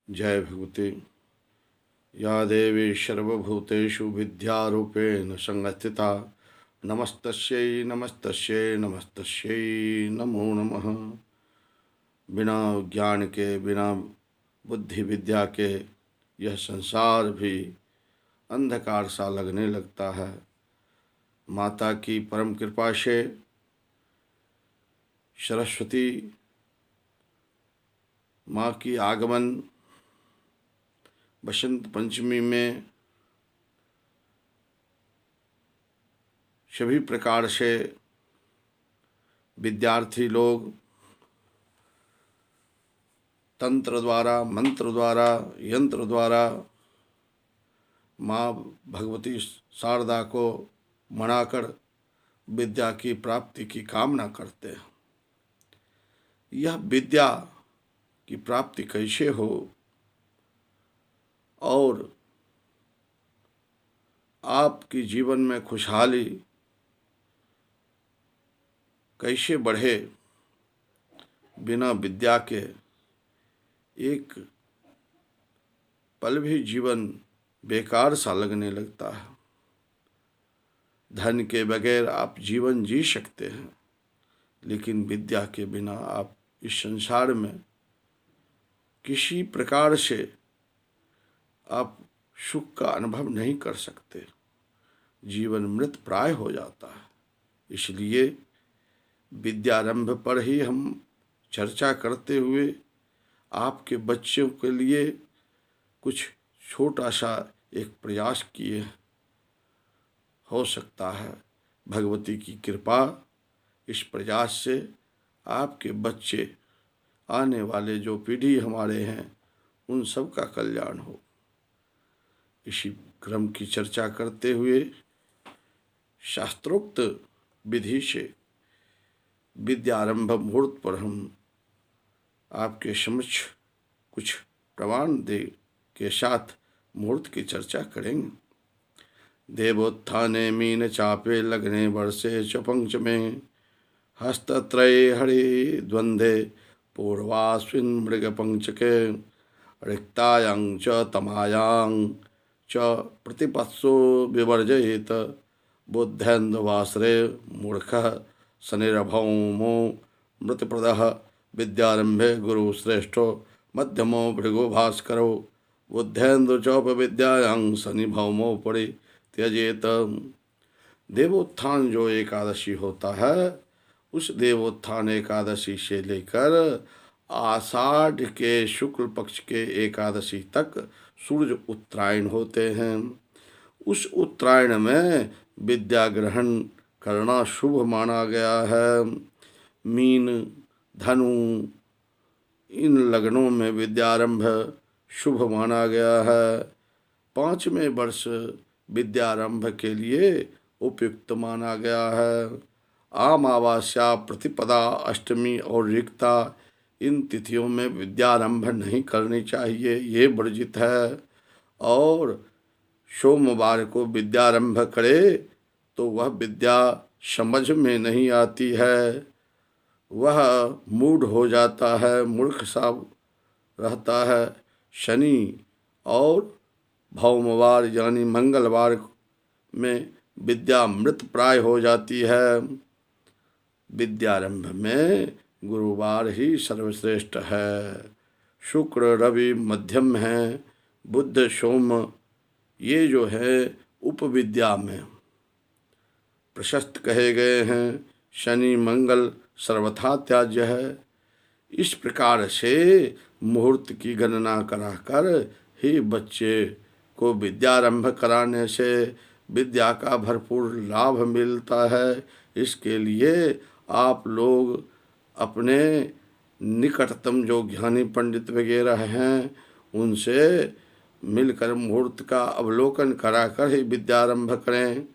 जय भगवती। या देवी सर्वभूतेषु विद्यारूपेण संस्थिता नमस्तस्यै नमस्तस्यै नमस्तस्यै नमो नमः। बिना ज्ञान के, बिना बुद्धि विद्या के यह संसार भी अंधकार सा लगने लगता है। माता की परम कृपा से सरस्वती माँ की आगमन बसंत पंचमी में सभी प्रकार से विद्यार्थी लोग तंत्र द्वारा, मंत्र द्वारा, यंत्र द्वारा माँ भगवती शारदा को मनाकर विद्या की प्राप्ति की कामना करते हैं। यह विद्या की प्राप्ति कैसे हो और आपकी जीवन में खुशहाली कैसे बढ़े, बिना विद्या के एक पल भी जीवन बेकार सा लगने लगता है। धन के बगैर आप जीवन जी सकते हैं, लेकिन विद्या के बिना आप इस संसार में किसी प्रकार से आप सुख का अनुभव नहीं कर सकते। जीवन मृत प्राय हो जाता है। इसलिए विद्यारंभ पर ही हम चर्चा करते हुए आपके बच्चों के लिए कुछ छोटा सा एक प्रयास किए। हो सकता है भगवती की कृपा इस प्रयास से आपके बच्चे, आने वाले जो पीढ़ी हमारे हैं, उन सब का कल्याण हो। इसी क्रम की चर्चा करते हुए शास्त्रोक्त विधि से विद्यारंभ मुहूर्त पर हम आपके समक्ष कुछ प्रमाण दे के साथ मुहूर्त की चर्चा करेंगे। देवोत्थाने मीन चापे लग्ने वर्षे च पंचमे हस्तत्रये हरे द्वंद्वे पूर्वास्मिन् मृगपंचके रिक्तायां च तमायां च प्रतिपत्सो विवर्जयेत बुद्धेन्द्रवासरे मूर्खः शनिर्भौमो मृतप्रदः विद्यारंभे गुरुश्रेष्ठो मध्यमो भृगो भास्करो बुद्धेन्द्र चौपविद्यायां शनि भौमो परि त्यजेत। देवोत्थान जो एकादशी होता है, उस देवोत्थान एकादशी से लेकर आषाढ़ के शुक्ल पक्ष के एकादशी तक सूर्य उत्तरायण होते हैं। उस उत्तरायण में विद्या ग्रहण करना शुभ माना गया है। मीन, धनु, इन लग्नों में विद्यारंभ शुभ माना गया है। 5वें वर्ष विद्यारंभ के लिए उपयुक्त माना गया है। अमावास्या, प्रतिपदा, अष्टमी और रिक्ता, इन तिथियों में विद्यारंभ नहीं करनी चाहिए, ये वर्जित है। और सोमवार को विद्यारंभ करे तो वह विद्या समझ में नहीं आती है, वह मूढ़ हो जाता है, मूर्ख सा रहता है। शनि और भौमवार यानी मंगलवार में विद्या मृत प्राय हो जाती है। विद्यारंभ में गुरुवार ही सर्वश्रेष्ठ है। शुक्र, रवि मध्यम हैं। बुध, सोम ये जो है उपविद्या में प्रशस्त कहे गए हैं। शनि, मंगल सर्वथा त्याज्य है। इस प्रकार से मुहूर्त की गणना कराकर ही बच्चे को विद्यारंभ कराने से विद्या का भरपूर लाभ मिलता है। इसके लिए आप लोग अपने निकटतम जो ज्ञानी पंडित वगैरह हैं, उनसे मिलकर मुहूर्त का अवलोकन कराकर ही विद्यारंभ करें।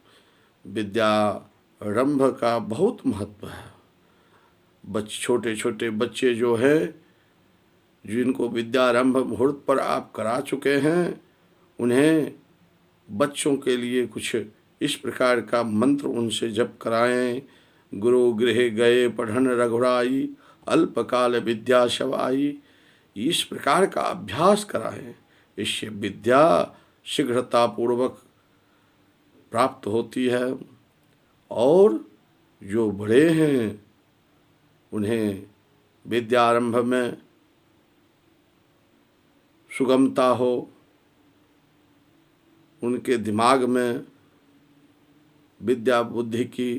विद्यारंभ का बहुत महत्व है। छोटे छोटे बच्चे जो हैं, जिनको विद्यारंभ मुहूर्त पर आप करा चुके हैं, उन्हें बच्चों के लिए कुछ इस प्रकार का मंत्र उनसे जप कराएं। गुरु गृह गए पढ़न रघुराई, अल्पकाल विद्या शवाई। इस प्रकार का अभ्यास कराएं। इससे विद्या शीघ्रतापूर्वक प्राप्त होती है और जो बड़े हैं उन्हें विद्यारंभ में सुगमता हो, उनके दिमाग में विद्या बुद्धि की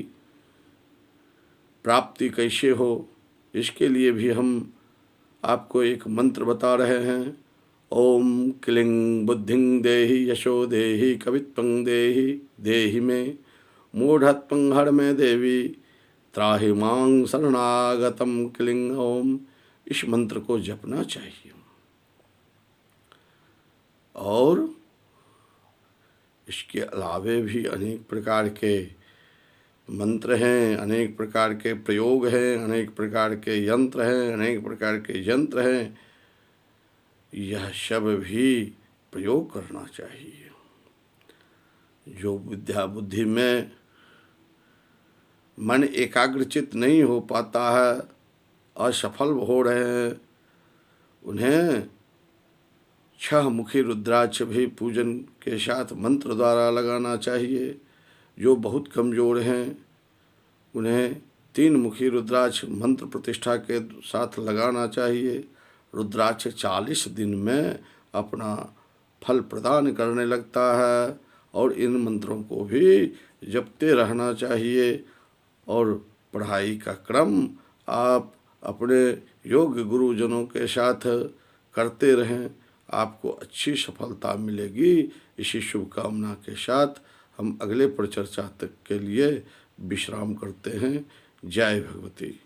प्राप्ति कैसे हो, इसके लिए भी हम आपको एक मंत्र बता रहे हैं। ओम क्लीं बुद्धिं देहि यशो देहि कवित्वं देहि देहि में मूढ़त्वं हर में देवी त्राहि मां शरणागतम क्लीं ओम। इस मंत्र को जपना चाहिए। और इसके अलावे भी अनेक प्रकार के मंत्र हैं, अनेक प्रकार के प्रयोग हैं, अनेक प्रकार के यंत्र हैं, अनेक प्रकार के यंत्र हैं। यह सब भी प्रयोग करना चाहिए। जो विद्या बुद्धि में मन एकाग्रचित नहीं हो पाता है, असफल हो रहे हैं, उन्हें 6 मुखी रुद्राक्ष भी पूजन के साथ मंत्र द्वारा लगाना चाहिए। जो बहुत कमज़ोर हैं उन्हें 3 मुखी रुद्राक्ष मंत्र प्रतिष्ठा के साथ लगाना चाहिए। रुद्राक्ष 40 दिन में अपना फल प्रदान करने लगता है और इन मंत्रों को भी जपते रहना चाहिए। और पढ़ाई का क्रम आप अपने योग्य गुरुजनों के साथ करते रहें, आपको अच्छी सफलता मिलेगी। इसी शुभकामना के साथ हम अगले परिचर्चा तक के लिए विश्राम करते हैं। जय भगवती।